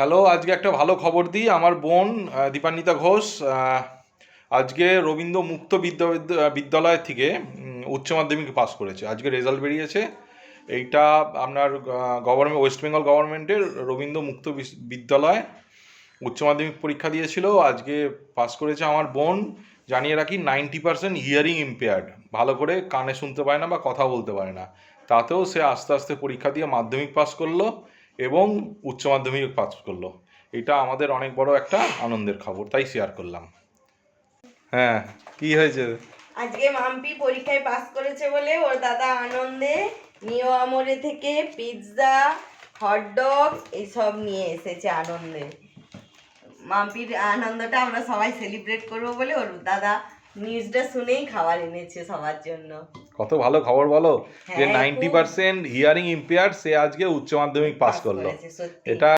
Hello, আজকে একটা ভালো খবর দিই। আমার বোন দীপান্বিতা ঘোষ আজকে রবীন্দ্র মুক্ত বিদ্যালয় থেকে উচ্চ মাধ্যমিক পাস করেছে। আজকে রেজাল্ট বেরিয়েছে। এইটা আপনার গভর্নমেন্ট, ওয়েস্ট বেঙ্গল গভর্নমেন্টের রবীন্দ্র মুক্ত বিদ্যালয় উচ্চ মাধ্যমিক পরীক্ষা দিয়েছিল, আজকে পাস করেছে আমার বোন। জানিয়ে রাখি 90% হিয়ারিং ইম্পেয়ার্ড, ভালো করে কানে শুনতে পায় না বা কথা বলতে পারে না। তাতেও সে আস্তে আস্তে পরীক্ষা দিয়ে মাধ্যমিক পাস করলো এবং উচ্চ মাধ্যমিক পাস করলো। এটা আমাদের অনেক বড় একটা আনন্দের খবর, তাই শেয়ার করলাম। হ্যাঁ, কি হয়েছে? আজকে মাম্পি পরীক্ষায় পাস করেছে বলে ওর দাদা আনন্দে নিও আমরে থেকে পিৎজা, হটডগ এইসব নিয়ে এসেছে আনন্দে। মাম্পির আনন্দটা আমরা সবাই সেলিব্রেট করবো বলে ওর দাদা নিউজটা শুনেই খাবার এনেছে সবার জন্য। কত ভালো খবর বলো, যে হ্যাঁ, 90% হিয়ারিং ইম্পেয়ার্ড সে আজকে উচ্চ মাধ্যমিক পাস করলো। সত্যি। এটা